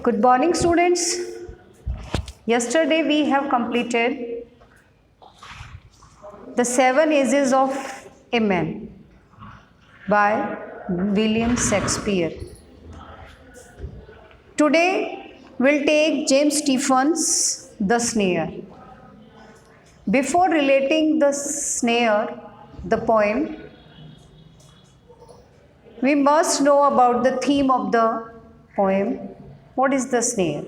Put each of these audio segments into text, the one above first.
Good morning, students. Yesterday we have completed The 7 Ages of a Man by William Shakespeare. Today we'll take James Stephens' The Snare. Before relating the snare, the poem, we must know about the theme of the poem. What is the snare?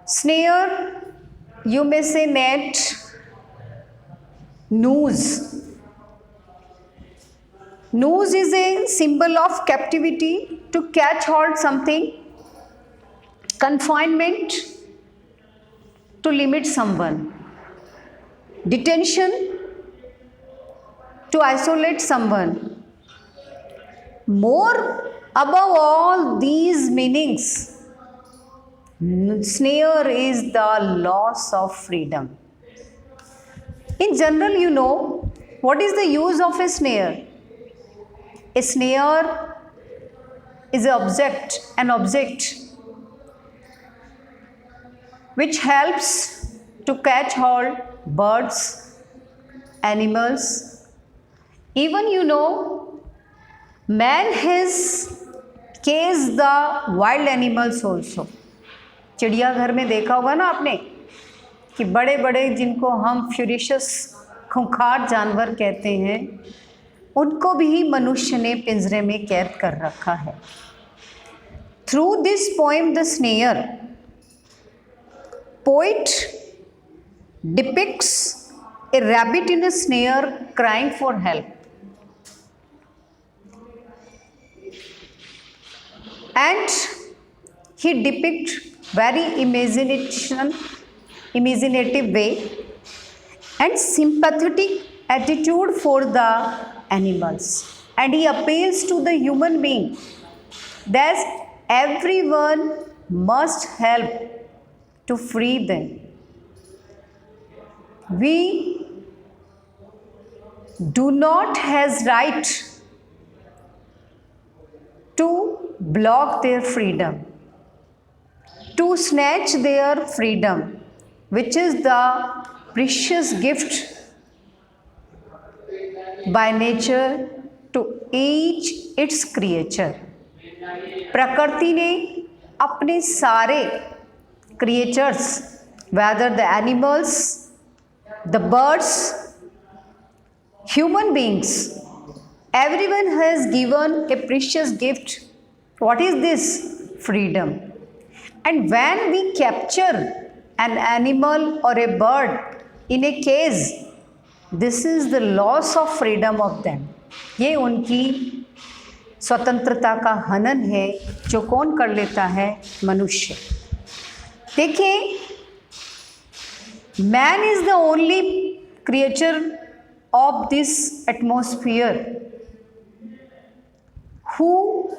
Snare, you may say net, noose. Noose is a symbol of captivity, to catch hold something, confinement, to limit someone, detention, to isolate someone. More above all these meanings, snare is the loss of freedom. In general, you know, what is the use of a snare? A snare is an object which helps to catch hold birds, animals. Even you know, man has caged the wild animals also. चिड़ियाघर में देखा होगा ना आपने कि बड़े बड़े जिनको हम फ्यूरिशियस खूंखार जानवर कहते हैं, उनको भी मनुष्य ने पिंजरे में कैद कर रखा है. Through this poem the snare, poet depicts a rabbit in a snare crying for help. And he depicts very imaginative way and sympathetic attitude for the animals. And he appeals to the human being that everyone must help to free them. We do not have right to block their freedom, to snatch their freedom, which is the precious gift by nature to each its creature. प्रकृति ने अपने सारे creatures, whether the animals, the birds, human beings, everyone has given a precious gift. What is this? Freedom. And when we capture an animal or a bird in a cage, this is the loss of freedom of them. ये उनकी स्वतंत्रता का हनन है, जो कौन कर लेता है? मनुष्य. देखिए, man is the only creature of this atmosphere who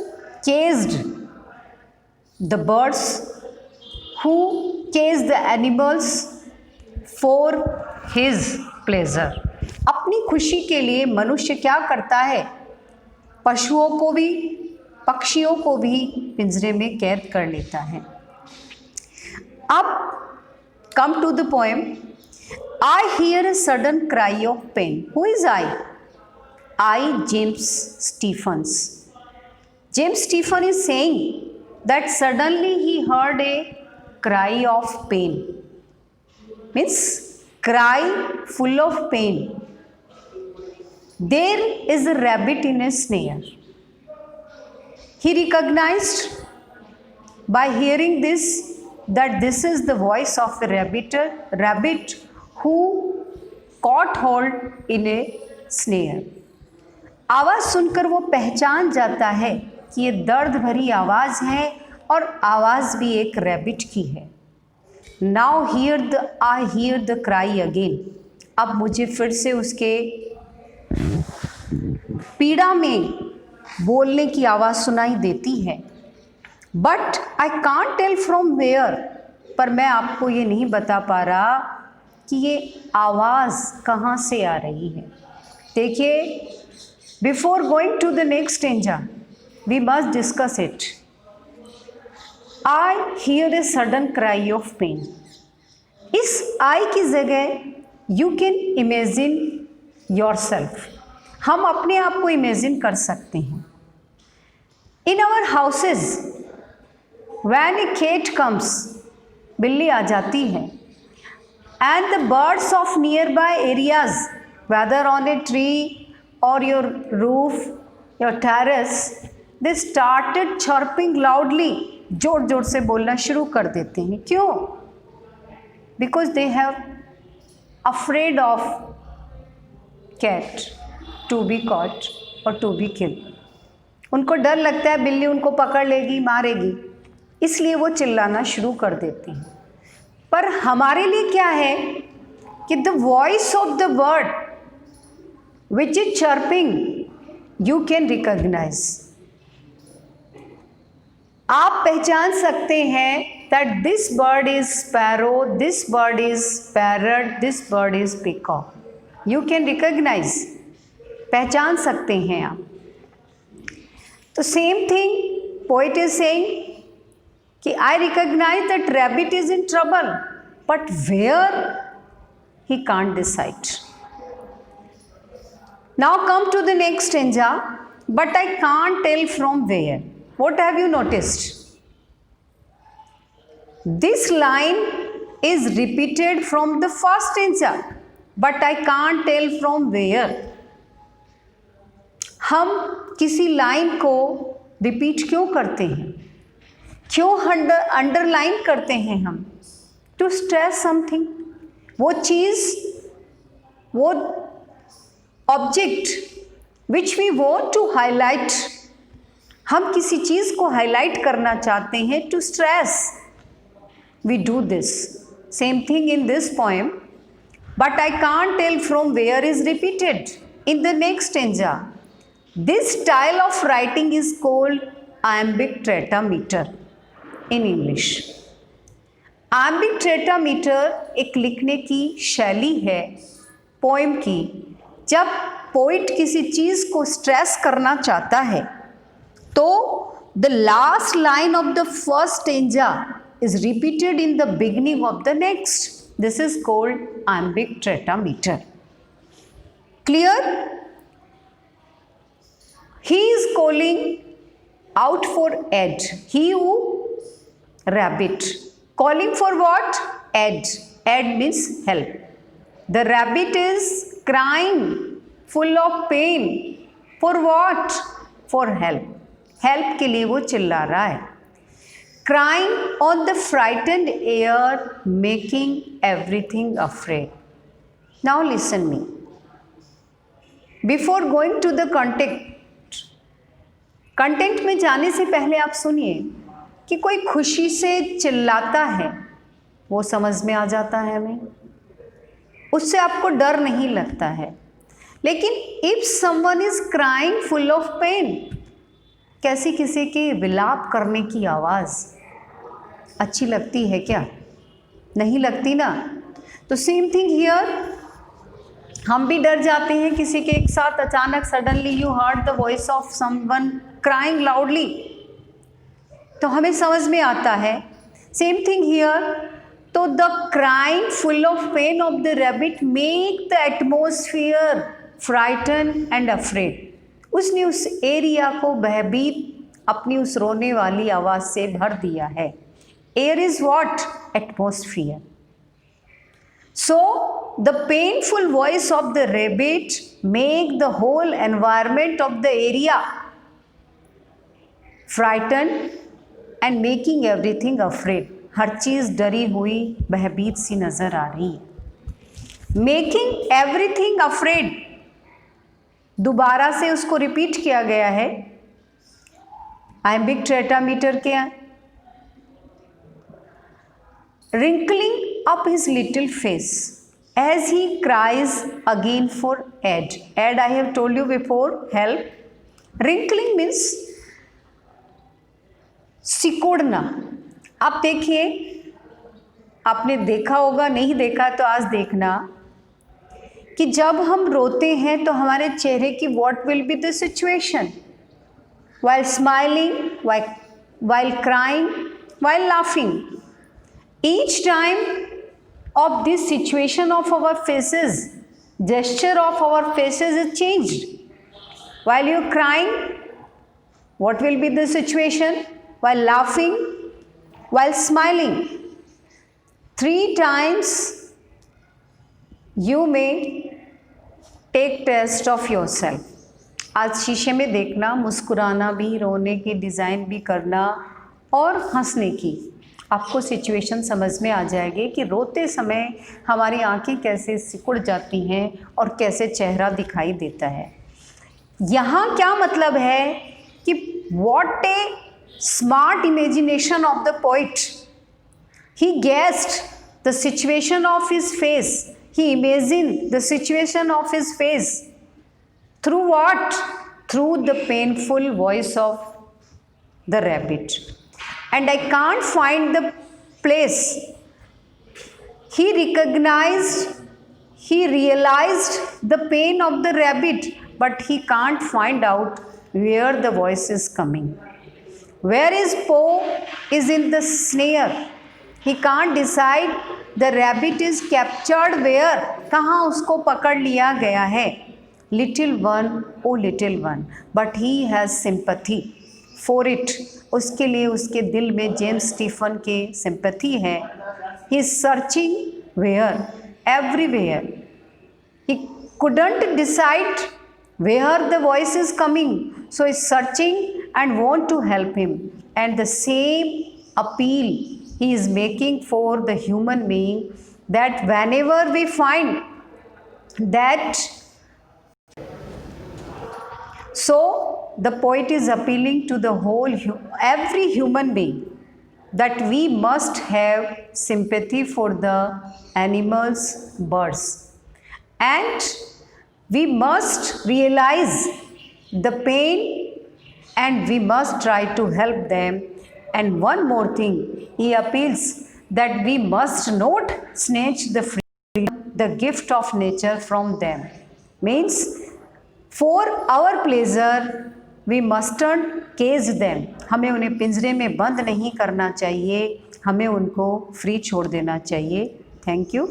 caged the birds, who caged the animals for his pleasure. अपनी खुशी के लिए मनुष्य क्या करता है? पशुओं को भी, पक्षियों को भी पिंजरे में कैद कर लेता है. अब come to the poem. I hear a sudden cry of pain. Who is I? I, James Stephens. James Stephens is saying that suddenly he heard a cry of pain. Means cry full of pain. There is a rabbit in a snare. He recognized by hearing this that this is the voice of a rabbit who caught hold in a snare. आवाज़ सुनकर वो पहचान जाता है कि ये दर्द भरी आवाज़ है और आवाज़ भी एक रैबिट की है. Now I hear the cry again. अब मुझे फिर से उसके पीड़ा में बोलने की आवाज़ सुनाई देती है. But I can't tell from where. पर मैं आपको ये नहीं बता पा रहा कि ये आवाज़ कहाँ से आ रही है. देखिए, before going to the next stanza, we must discuss it. I hear a sudden cry of pain. इस आई की जगह you can imagine yourself, हम अपने आप को इमेजिन कर सकते हैं। In our houses when a cat comes, बिल्ली आ जाती है, and the birds of nearby areas whether on a tree और your roof, your terrace, they started chirping loudly, जोर जोर से बोलना शुरू कर देते हैं। क्यों? Because they have afraid of cat to be caught or to be killed. उनको डर लगता है बिल्ली उनको पकड़ लेगी, मारेगी, इसलिए वो चिल्लाना शुरू कर देते हैं। पर हमारे लिए क्या है कि the voice of the bird which is chirping you can recognise, आप पहचान सकते हैं that this bird is sparrow, this bird is parrot, this bird is peacock. You can recognise, पहचान सकते हैं आप। तो same thing poet is saying कि I recognise that rabbit is in trouble, but where he can't decide. Now come to the next stanza, but I can't tell from where. What have you noticed? This line is repeated from the first stanza, but I can't tell from where. हम किसी line को repeat क्यों करते हैं, क्यों underline करते हैं हम? टू स्ट्रेस समथिंग, वो चीज़, वो object which we want to highlight, हम किसी चीज़ को हाईलाइट करना चाहते हैं। To stress we do this. Same thing in this poem, but I can't tell from where is repeated in the next stanza. This style of writing is called iambic tetrameter in English. iambic tetrameter एक लिखने की शैली है poem की, जब poet किसी चीज़ को स्ट्रेस करना चाहता है तो the last line of the first stanza is repeated in the beginning of the next. This is called iambic tetrameter. Clear? He is calling out for aid. He who rabbit. Calling for what? Aid. Aid means help. The rabbit is crying, full of pain. For what? For help. Help के लिए वो चिल्ला रहा है। Crying on the frightened air, making everything afraid. Now listen me, before going to the content में जाने से पहले आप सुनिए कि कोई खुशी से चिल्लाता है, वो समझ में आ जाता है हमें, उससे आपको डर नहीं लगता है। लेकिन if someone is crying full of pain, कैसी किसी की विलाप करने की आवाज़ अच्छी लगती है क्या? नहीं लगती ना। तो सेम थिंग हियर, हम भी डर जाते हैं किसी के एक साथ अचानक suddenly you heard the voice of someone crying loudly, तो हमें समझ में आता है। सेम थिंग हियर, तो the crying full of pain of the rabbit make the atmosphere frighten and afraid. उसने उस एरिया को भयभीत अपनी उस रोने वाली आवाज़ से भर दिया है। Air is what? Atmosphere. So the painful voice of the rabbit make the whole environment of the area frighten and making everything afraid. हर चीज़ डरी हुई, भयभीत सी नज़र आ रही है। मेकिंग एवरीथिंग अफ्रेड, दोबारा से उसको रिपीट किया गया है iambic tetrameter के। wrinkling up his little face as he cries again for aid. Aid I have told you before, help. wrinkling means सिकोड़ना। आप देखिए, आपने देखा होगा, नहीं देखा तो आज देखना कि जब हम रोते हैं तो हमारे चेहरे की what will be the situation, while smiling, while crying, while laughing. Each time of this situation of our faces, gesture of our faces is changed. While you're crying, what will be the situation? While laughing, while smiling. 3 times you may take test of yourself. आज शीशे में देखना, मुस्कुराना भी, रोने की design भी करना और हंसने की। आपको सिचुएशन समझ में आ जाएगी कि रोते समय हमारी आंखें कैसे सिकुड़ जाती हैं और कैसे चेहरा दिखाई देता है। यहाँ क्या मतलब है कि what a smart imagination of the poet. He guessed the situation of his face. He imagined the situation of his face. Through what? Through the painful voice of the rabbit. And I can't find the place. He realized the pain of the rabbit, but he can't find out where the voice is coming. Where his paw is in the snare. He can't decide the rabbit is captured where. कहाँ उसको पकड़ लिया गया है. Little one, oh little one, but he has sympathy for it. उसके लिए उसके दिल में जेम्स स्टीफन के सिंपैथी है. He is searching where? Everywhere. He couldn't decide where the voice is coming, so he is searching and want to help him. And the same appeal he is making for the human being, that whenever we find that. So the poet is appealing to the every human being that we must have sympathy for the animals, birds, and we must realize the pain and we must try to help them. And one more thing, he appeals that we must not snatch the freedom, the gift of nature from them. Means for our pleasure we mustn't cage them. हमें उन्हें पिंजरे में बंद नहीं करना चाहिए, हमें उनको फ्री छोड़ देना चाहिए. Thank you.